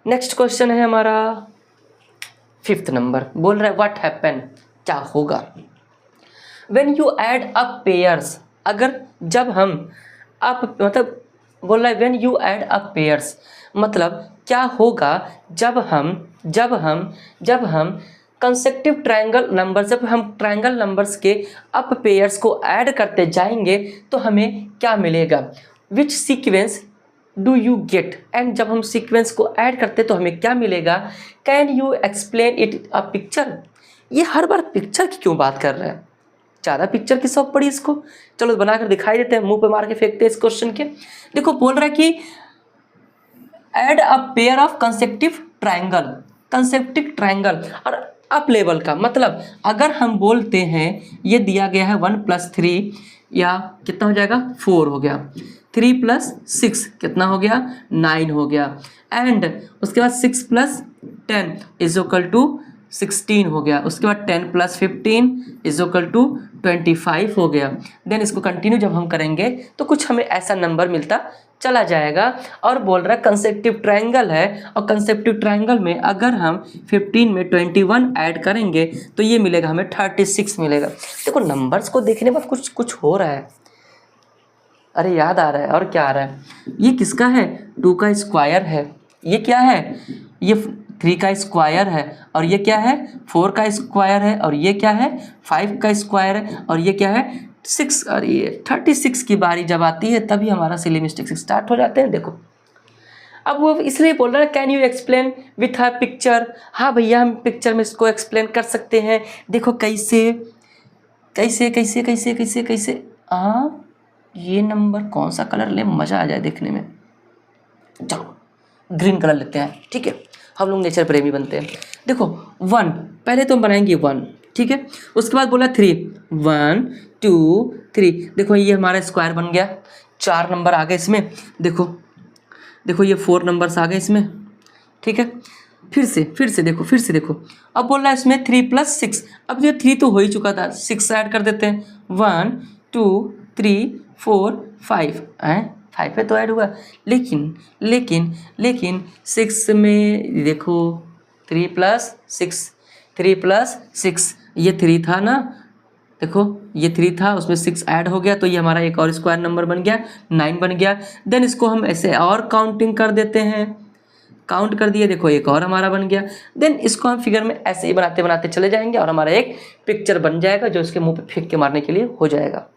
नेक्स्ट क्वेश्चन है हमारा 5th नंबर, बोल रहा है व्हाट हैपन, क्या होगा when you add up pairs. अगर जब हम अप मतलब बोल रहा है when you add up pairs, मतलब क्या होगा जब हम कंसेक्टिव ट्रायंगल नंबर, जब हम ट्रायंगल नंबर्स के अप पेयर्स को ऐड करते जाएंगे तो हमें क्या मिलेगा। विच sequence do you gate, and जब हम सीक्वेंस को ऐड करते तो हमें क्या मिलेगा। Can you explain it a picture. ये हर बार पिक्चर की क्यों बात कर रहा है, ज़्यादा पिक्चर की शौक पड़ी इसको। चलो बनाकर दिखाई देते हैं, मुंह पे मार के फेंकते हैं इस क्वेश्चन के। देखो बोल रहा है कि add a pair of consecutive triangle और अप लेवल का मतलब, अगर हम बोलते हैं ये दिया गया है 1 + 3 या कितना हो जाएगा 4 हो गया, 3 + 6 कितना हो गया 9 हो गया, एंड उसके बाद 6 + 10 = 16 हो गया, उसके बाद 10 + 15 = 25 हो गया। देन इसको कंटिन्यू जब हम करेंगे तो कुछ हमें ऐसा नंबर मिलता चला जाएगा। और बोल रहा है कंसेक्टिव ट्रायंगल है, और कंसेक्टिव ट्रायंगल में अगर हम 15 में 21 ऐड करेंगे तो ये मिलेगा हमें 36 मिलेगा। देखो नंबर्स को देखने बाद कुछ हो रहा है, अरे याद आ रहा है, और क्या आ रहा है, ये किसका है 2 का स्क्वायर है, ये क्या है ये 3 का स्क्वायर है, और ये क्या है 4 का स्क्वायर है, और ये क्या है 5 का स्क्वायर है, और ये क्या है 6। और ये 36 की बारी जब आती है तभी हमारा सिली मिस्टेक्स स्टार्ट हो जाते हैं। देखो अब वो इसलिए बोल रहा है can you explain with a picture. हाँ भैया हम पिक्चर में इसको एक्सप्लेन कर सकते हैं। देखो कैसे कैसे कैसे कैसे कैसे कैसे ये नंबर कौन सा कलर ले, मज़ा आ जाए देखने में। चलो ग्रीन कलर लेते हैं, ठीक है, हम लोग नेचर प्रेमी बनते हैं। देखो 1 पहले तो हम बनाएंगे 1, ठीक है, उसके बाद बोला 3, 1 2 3। देखो ये हमारा स्क्वायर बन गया, 4 नंबर आ गए इसमें। देखो ये 4 नंबर्स आ गए इसमें, ठीक है। फिर से देखो अब बोल रहा है इसमें 3 + 6। अब ये 3 तो हो ही चुका था, 6 ऐड कर देते हैं, 1 2 3 4 5 5 पे तो ऐड हुआ, लेकिन 6 में देखो 3 + 6 ये 3 था ना, देखो ये 3 था, उसमें 6 ऐड हो गया तो ये हमारा एक और स्क्वायर नंबर बन गया, 9 बन गया। देन इसको हम ऐसे और काउंटिंग कर देते हैं, काउंट कर दिए, देखो एक और हमारा बन गया। देन इसको हम फिगर में ऐसे ही बनाते बनाते चले जाएंगे और हमारा एक पिक्चर बन जाएगा जो इसके मुंह पे फेंक के मारने के लिए हो जाएगा,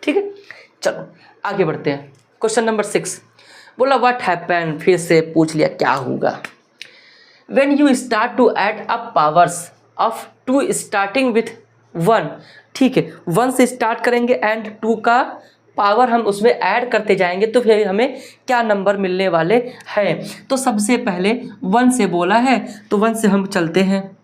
ठीक है। चलो आगे बढ़ते हैं, क्वेश्चन नंबर 6 बोला व्हाट हैपन, फिर से पूछ लिया क्या होगा। When you start to add up powers of 2 starting with 1, ठीक है, 1 से स्टार्ट करेंगे एंड 2 का पावर हम उसमें ऐड करते जाएंगे तो फिर हमें क्या नंबर मिलने वाले हैं। तो सबसे पहले 1 से बोला है तो 1 से हम चलते हैं,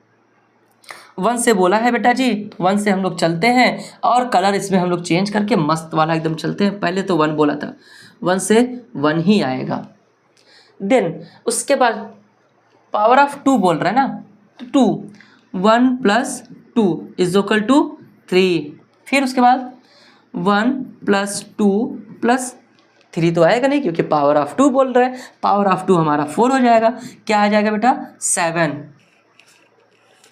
1 से बोला है बेटा जी, 1 से हम लोग चलते हैं और कलर इसमें हम लोग चेंज करके मस्त वाला एकदम चलते हैं। पहले तो 1 बोला था, 1 से 1 ही आएगा। देन उसके बाद पावर ऑफ 2 बोल रहा है ना, तो 2 1 + 2 = 3। फिर उसके बाद 1 + 2 + 3 तो आएगा नहीं, क्योंकि पावर ऑफ 2 बोल रहा है। पावर ऑफ 2 हमारा 4 हो जाएगा। क्या आ जाएगा बेटा?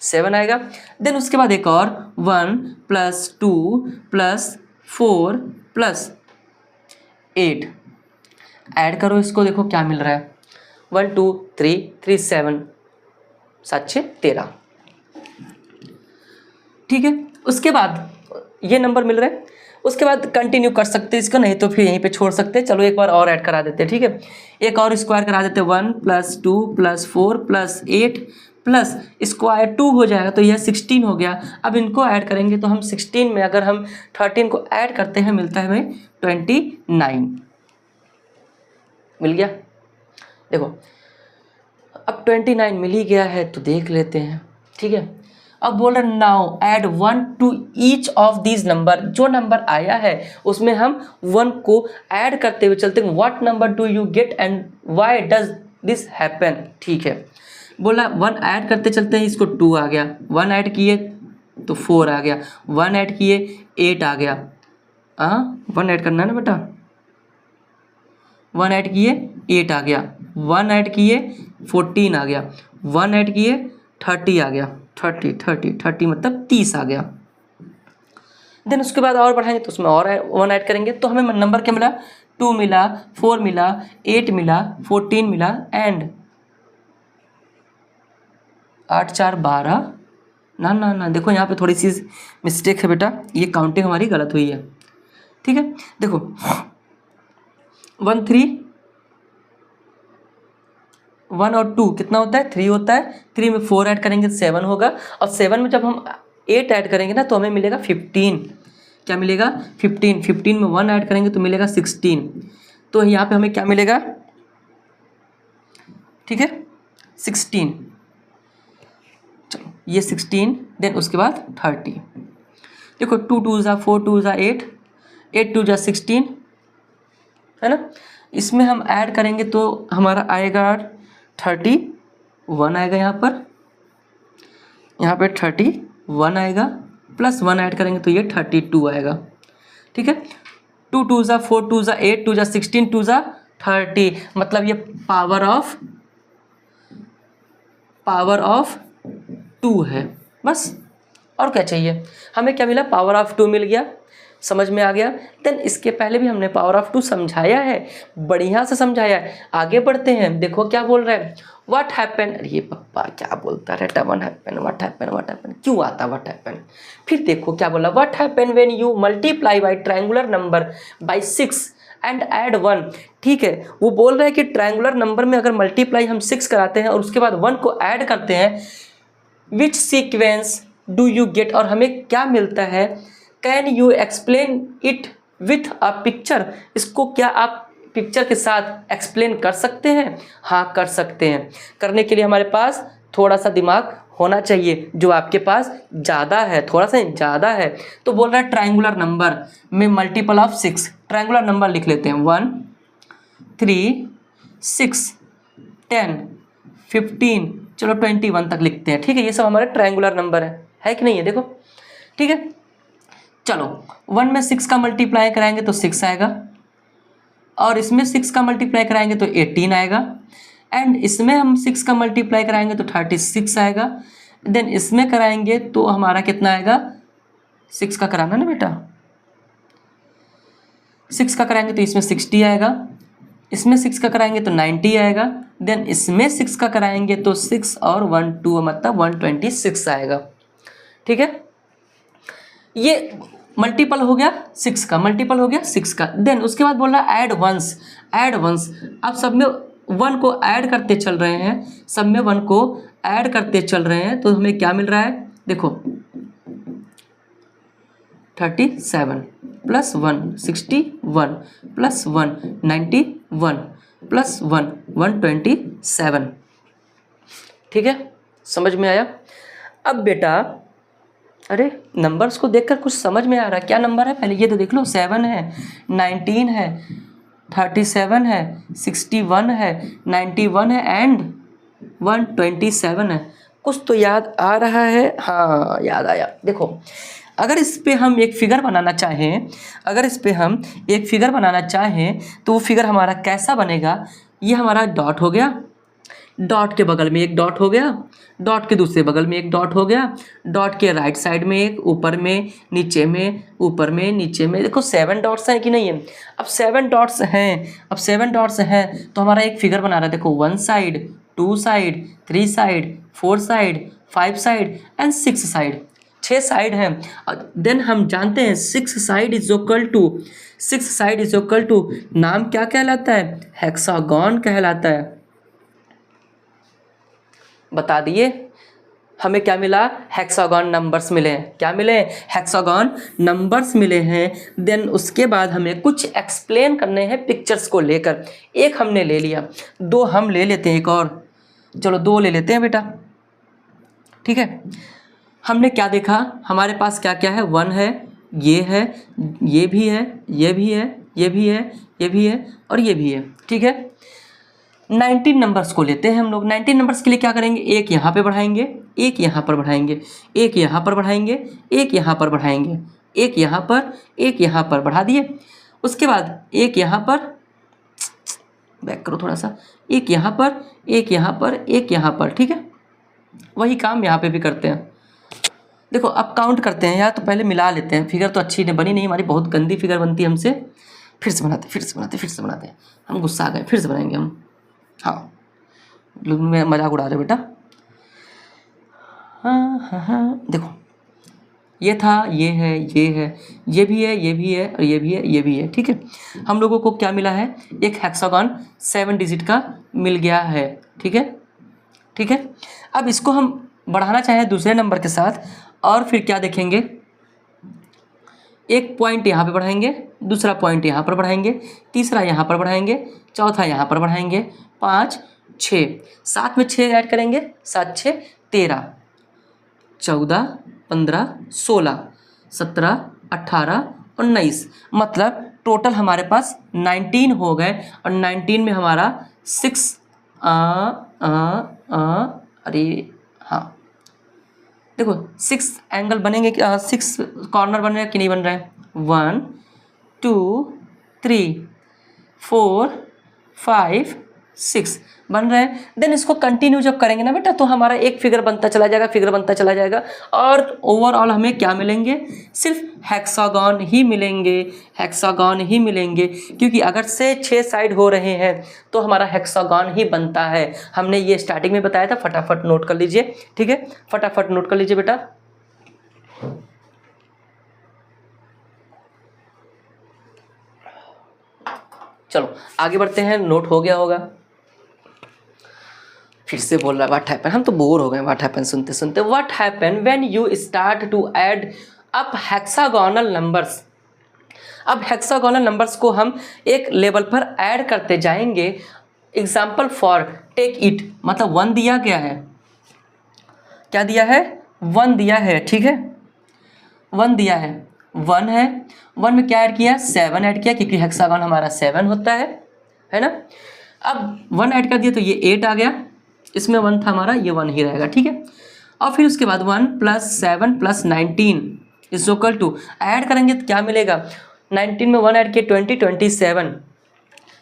7 आएगा। देन उसके बाद एक और 1 + 2 + 4 + 8 ऐड करो इसको, देखो क्या मिल रहा है। 1 2 3 3 7 7 6 13। ठीक है, उसके बाद ये नंबर मिल रहे हैं। उसके बाद कंटिन्यू कर सकते हैं इसको, नहीं तो फिर यहीं पे छोड़ सकते हैं। चलो एक बार और ऐड करा देते हैं। ठीक है, एक और स्क्वायर करा देते हैं। 1 + 2 + 4 + 8 प्लस स्क्वायर 2 हो जाएगा, तो यह 16 हो गया। अब इनको ऐड करेंगे तो हम 16 में अगर हम 13 को ऐड करते हैं मिलता है हमें 29 मिल गया। देखो अब 29 मिल ही गया है तो देख लेते हैं। ठीक है, अब बोल रहे now add 1 to each of these number. जो नंबर आया है उसमें हम 1 को ऐड करते हुए चलते हैं। What number do you gate and why does this happen. ठीक है, बोला 1 ऐड करते चलते हैं, इसको 2 आ गया। 1 ऐड किए तो 4 आ गया। 1 ऐड किए 8 आ गया। 1 ऐड करना है ना बेटा। 1 ऐड किए 8 आ गया। 1 ऐड किए 14 आ गया। 1 ऐड किए 30 आ गया। 30 मतलब 30 आ गया। देन उसके बाद और बढ़ाएंगे तो उसमें और 1 ऐड करेंगे तो हमें नंबर क्या मिला? 2 मिला, 4 मिला, 8 मिला, 14 मिला एंड 8 4 12। ना ना ना, देखो यहाँ पे थोड़ी सी मिस्टेक है बेटा, ये काउंटिंग हमारी गलत हुई है। ठीक है, देखो 1 3 1 और 2 कितना होता है? 3 होता है। 3 में 4 ऐड करेंगे 7 होगा, और 7 में जब हम 8 ऐड करेंगे ना तो हमें मिलेगा 15। क्या मिलेगा? 15। 15 में 1 ऐड करेंगे तो मिलेगा 16। तो यहाँ पे हमें क्या मिलेगा? ठीक है, 16। चलो ये 16, देन उसके बाद 30। देखो 2 2 ज़ा 4 2 ज़ा 8 8 2 ज़ा 16 है ना। इसमें हम ऐड करेंगे तो हमारा आएगा 31 आएगा। यहाँ पे 31 आएगा, प्लस 1 ऐड करेंगे तो ये 32 आएगा। ठीक है, 2 2 ज़ा 4 2 ज़ा 8 2 ज़ा 16 2 ज़ा 30, मतलब ये पावर ऑफ 2 है बस। और क्या चाहिए हमें? क्या मिला? पावर ऑफ 2 मिल गया। समझ में आ गया। देन इसके पहले भी हमने पावर ऑफ 2 समझाया है, बढ़िया से समझाया है। आगे बढ़ते हैं, देखो क्या बोल रहे हैं। What happen. अरे पप्पा क्या बोलता रहता, वन हैपन व्हाट हैपन क्यों आता व्हाट हैपन। फिर देखो क्या बोला, what happen when you multiply by triangular number by 6 and add 1। ठीक है, वो बोल रहे हैं कि ट्रायंगुलर नंबर में अगर मल्टीप्लाई हम 6 कराते हैं और उसके बाद 1 को ऐड करते हैं, विच सीक्वेंस डू यू गेट, और हमें क्या मिलता है। Can you explain it with a picture. इसको क्या आप पिक्चर के साथ एक्सप्लेन कर सकते हैं? हाँ कर सकते हैं। करने के लिए हमारे पास थोड़ा सा दिमाग होना चाहिए, जो आपके पास ज़्यादा है, थोड़ा सा ज़्यादा है। तो बोल रहा है ट्रायंगुलर नंबर में मल्टीपल ऑफ 6। ट्रायंगुलर नंबर लिख लेते हैं। 1 3 6 10 15 चलो 21 तक लिखते हैं। ठीक है, ये सब हमारे ट्रायंगुलर नंबर है कि नहीं है? देखो ठीक है, चलो 1 में 6 का मल्टीप्लाई कराएंगे तो 6 आएगा, और इसमें 6 का मल्टीप्लाई कराएंगे तो 18 आएगा, एंड इसमें हम 6 का मल्टीप्लाई कराएंगे तो 36 आएगा। देन इसमें कराएंगे तो हमारा कितना आएगा? 6 का कराना ना बेटा, 6 का कराएंगे तो इसमें 60 आएगा, इसमें 6 का कराएंगे तो 90 आएगा। देन इसमें 6 का कराएंगे तो 6 और 1 2 मतलब 126 आएगा। ठीक है, ये मल्टीपल हो गया 6 का, मल्टीपल हो गया 6 का। देन उसके बाद बोल रहा है ऐड वंस। अब सब में 1 को ऐड करते चल रहे हैं, सब में 1 को ऐड करते चल रहे हैं, तो हमें क्या मिल रहा है? देखो 37 + 1 61 + 1 91 + 1 127। ठीक है, समझ में आया? अब बेटा अरे नंबर्स को देखकर कुछ समझ में आ रहा है, क्या नंबर है पहले ये तो देख लो। 7 है, 19 है, 37 है, 61 है, 91 है एंड 127 है। कुछ तो याद आ रहा है, हाँ याद आया। देखो अगर इस पे हम एक फिगर बनाना चाहें, तो वो फिगर हमारा कैसा बनेगा, ये हमारा डॉट हो गया, डॉट के बगल में एक डॉट हो गया, डॉट के दूसरे बगल में एक डॉट हो गया, डॉट के राइट साइड में एक, ऊपर में, नीचे में, ऊपर में, नीचे में। देखो 7 डॉट्स हैं कि नहीं है। अब 7 डॉट्स हैं तो हमारा एक फिगर बना रहा है। देखो 1 side, 2 side, 3 side, 4 side, 5 side and 6 side. 6 side हैं। देन हम जानते हैं 6 साइड इज इक्वल टू नाम क्या कहलाता है, हेक्सागोन कहलाता है। बता दिए हमें क्या मिला, हेक्सागोन नंबर्स मिले हैं। क्या मिले, हेक्सागोन नंबर्स मिले हैं। देन उसके बाद हमें कुछ एक्सप्लेन करने हैं पिक्चर्स को लेकर। एक हमने ले लिया, 2 हम ले लेते हैं, एक और, चलो 2 ले लेते हैं बेटा, ठीक है। हमने क्या देखा, हमारे पास क्या क्या है, 1 है, ये भी है, ये भी है, ये भी है, ये भी है और ये भी है, ठीक है। 19 नंबर्स को लेते हैं हम लोग। 19 नंबर्स के लिए क्या करेंगे, एक यहाँ पे बढ़ाएंगे, एक यहाँ पर बढ़ाएंगे, एक यहाँ पर बढ़ाएंगे, एक यहाँ पर बढ़ाएंगे, एक यहाँ पर, एक यहाँ पर बढ़ा दिए। उसके बाद एक यहाँ पर, बैक करो थोड़ा सा, एक यहाँ पर, एक यहाँ पर, एक यहाँ पर, ठीक है। वही काम यहाँ पे भी करते हैं। देखो अब काउंट करते हैं यार, तो पहले मिला लेते हैं। फिगर तो अच्छी नहीं बनी, नहीं हमारी, बहुत गंदी फिगर बनती है हमसे। फिर से बनाते हैं। हम गुस्सा आ गए, फिर से बनाएंगे हम। हाँ लोग मैं मजाक उड़ा रहे बेटा। हाँ देखो ये था, ये है, ये भी है, ये भी है और ये भी है, ये भी है, ठीक है। हम लोगों को क्या मिला है, एक हेक्सागोन 7 डिजिट का मिल गया है, ठीक है। अब इसको हम बढ़ाना चाहें दूसरे नंबर के साथ, और फिर क्या देखेंगे, एक पॉइंट यहाँ पे बढ़ाएंगे, दूसरा पॉइंट यहाँ पर बढ़ाएंगे, तीसरा यहाँ पर बढ़ाएंगे, चौथा यहाँ पर बढ़ाएंगे, 5, 6, साथ में 6 ऐड करेंगे, 7, 6, 13, 14, 15, 16, 17, 18 और 19, मतलब टोटल हमारे पास 19 हो गए। और 19 में हमारा 6 अरे हाँ देखो 6 एंगल बनेंगे, 6 कॉर्नर बन रहे हैं कि नहीं बन रहे हैं, 1, 2, 3, 4, 5, 6 बन रहे हैं। देन इसको कंटिन्यू जब करेंगे ना बेटा, तो हमारा एक फिगर बनता चला जाएगा, और ओवरऑल हमें क्या मिलेंगे, सिर्फ हेक्सागोन ही मिलेंगे, क्योंकि अगर से 6 साइड हो रहे हैं तो हमारा हेक्सागोन ही बनता है। हमने ये स्टार्टिंग में बताया था, फटाफट नोट कर लीजिए, ठीक है, फटाफट नोट कर लीजिए बेटा। चलो आगे बढ़ते हैं, नोट हो गया होगा। फिर से बोल रहा है व्हाट हैपन, हम तो बोर हो गए व्हाट हैपन सुनते सुनते। What happen when you start to add up hexagonal numbers. अब हेक्सागोनल नंबर्स को हम एक लेवल पर ऐड करते जाएंगे। एग्जाम्पल फॉर टेक इट, मतलब 1 दिया गया है, क्या दिया है, 1 दिया है, ठीक है, 1 दिया है, 1 है, 1 में क्या ऐड किया, 7 ऐड किया, क्योंकि हेक्सागोन हमारा 7 होता है ना। अब 1 ऐड कर दिया तो ये 8 आ गया, इसमें 1 था हमारा, ये 1 ही रहेगा, ठीक है। और फिर उसके बाद 1 + 7 + 19 इज इक्वल टू, ऐड करेंगे तो क्या मिलेगा, 19 में 1 ऐड किया 20, 27,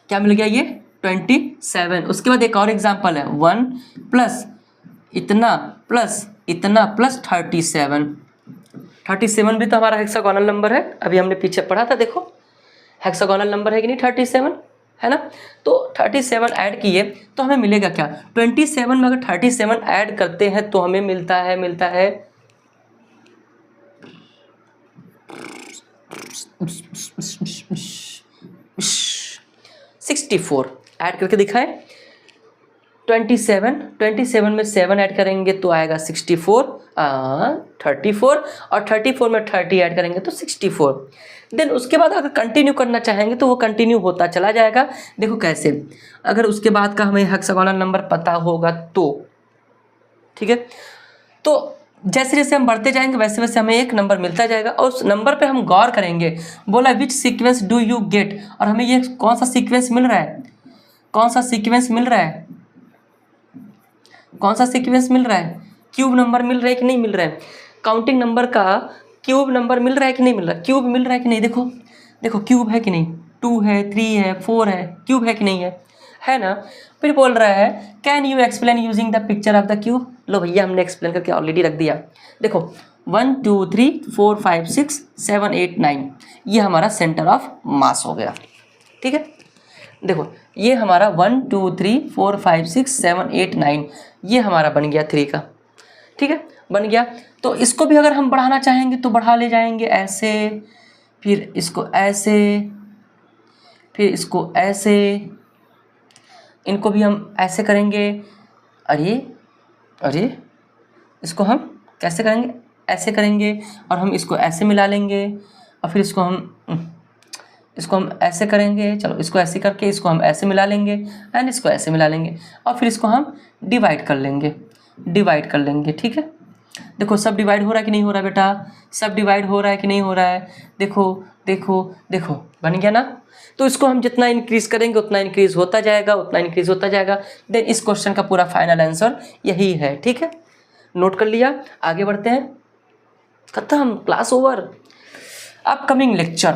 क्या मिल गया, ये 27। उसके बाद एक और एग्जाम्पल है, 1 + इतना + इतना + 37 भी तो हमारा हेक्सागोनल नंबर है। अभी हमने पीछे पढ़ा था, देखो हेक्सागोनल नंबर है कि नहीं, 37 है ना। तो 37 ऐड किए तो हमें मिलेगा क्या, 27 में अगर 37 ऐड करते हैं तो हमें मिलता है 64। ऐड करके दिखाए, 27 में 7 ऐड करेंगे तो आएगा 64, 34, और 34 में 30 ऐड करेंगे तो 64। देन उसके बाद अगर कंटिन्यू करना चाहेंगे तो वो कंटिन्यू होता चला जाएगा। देखो कैसे, अगर उसके बाद का हमें हेक्सागोनल नंबर पता होगा तो, ठीक है, तो जैसे जैसे हम बढ़ते जाएंगे वैसे वैसे हमें एक नंबर मिलता जाएगा, और उस नंबर पे हम गौर करेंगे। बोला विच सीक्वेंस डू यू गेट, और हमें ये कौन सा सीक्वेंस मिल रहा है, कौन सा सीक्वेंस मिल रहा है, क्यूब नंबर मिल रहा है कि नहीं मिल रहा है, काउंटिंग नंबर का क्यूब नंबर मिल रहा है कि नहीं मिल रहा, क्यूब मिल रहा है कि नहीं, देखो देखो क्यूब है कि नहीं, 2 है, 3 है, 4 है, क्यूब है कि नहीं है ना। फिर बोल रहा है can you explain using the picture of the cube. लो भैया हमने एक्सप्लेन करके ऑलरेडी रख दिया। देखो 1 2 3 4 5 6 7 8 9 ये हमारा सेंटर ऑफ मास हो गया, ठीक है। देखो ये हमारा 1 2 3 4 5 6 7 8 9 ये हमारा बन गया 3 का, ठीक है, बन गया। तो इसको भी अगर हम बढ़ाना चाहेंगे तो बढ़ा ले जाएंगे ऐसे, फिर इसको ऐसे, फिर इसको ऐसे, इनको भी हम ऐसे करेंगे। अरे अरे इसको हम कैसे करेंगे, ऐसे करेंगे, और हम इसको ऐसे मिला लेंगे, और फिर इसको हम ऐसे करेंगे। चलो इसको ऐसे करके इसको हम ऐसे मिला लेंगे एंड इसको ऐसे मिला लेंगे, और फिर इसको हम डिवाइड कर लेंगे, ठीक है। देखो सब डिवाइड हो रहा है कि नहीं हो रहा है बेटा, सब डिवाइड हो रहा है कि नहीं हो रहा है, देखो देखो देखो बन गया ना। तो इसको हम जितना इंक्रीज करेंगे उतना इंक्रीज होता जाएगा, देन इस क्वेश्चन का पूरा फाइनल आंसर यही है, ठीक है। नोट कर लिया, आगे बढ़ते हैं, खत्म, क्लास ओवर। अपकमिंग लेक्चर,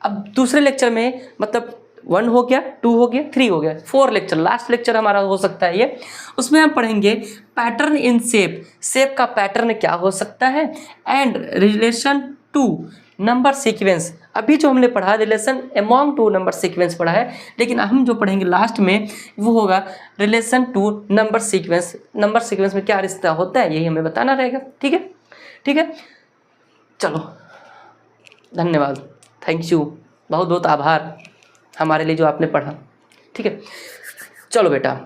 अब दूसरे लेक्चर में मतलब 1 हो गया, 2 हो गया, 3 हो गया, 4 लेक्चर, लास्ट लेक्चर हमारा हो सकता है ये। उसमें हम पढ़ेंगे पैटर्न इन शेप का पैटर्न क्या हो सकता है, and relation to number sequence. अभी जो हमने पढ़ा relation among to number sequence पढ़ा है, लेकिन हम जो पढ़ेंगे लास्ट में वो होगा relation to number sequence. Number sequence में क्या रिश्ता होता है यही हमें बताना रहेगा, ठीक है, ठीक है। चलो धन्यवाद, थैंक यू, बहुत बहुत आभार हमारे लिए जो आपने पढ़ा, ठीक है। चलो बेटा,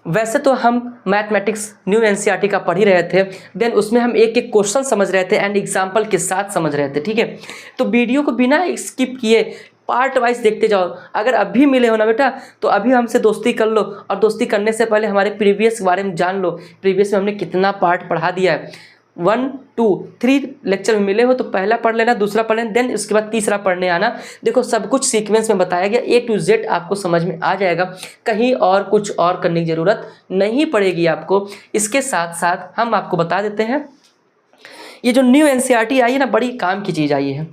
वैसे तो हम मैथमेटिक्स न्यू एनसीईआरटी का पढ़ ही रहे थे, देन उसमें हम एक एक क्वेश्चन समझ रहे थे एंड एग्जाम्पल के साथ समझ रहे थे, ठीक है। तो वीडियो को बिना स्किप किए पार्ट वाइज देखते जाओ। अगर अभी मिले हो ना बेटा तो अभी हमसे दोस्ती कर लो, और दोस्ती करने से पहले हमारे प्रीवियस के बारे में जान लो, प्रीवियस में हमने कितना पार्ट पढ़ा दिया है। 1 2 3 लेक्चर में मिले हो तो पहला पढ़ लेना, दूसरा पढ़ लेना, देन उसके बाद तीसरा पढ़ने आना। देखो सब कुछ सीक्वेंस में बताया गया, A to Z आपको समझ में आ जाएगा, कहीं और कुछ और करने की ज़रूरत नहीं पड़ेगी आपको। इसके साथ साथ हम आपको बता देते हैं ये जो न्यू एनसीईआरटी आई है ना, बड़ी काम की चीज़ आई है,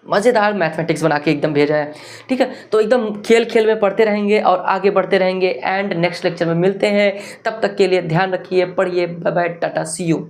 मज़ेदार मैथमेटिक्स बना के एकदम भेजा है, ठीक है। तो एकदम खेल खेल में पढ़ते रहेंगे और आगे बढ़ते रहेंगे, एंड नेक्स्ट लेक्चर में मिलते हैं। तब तक के लिए ध्यान रखिए, पढ़िए, bye bye, tata, see you.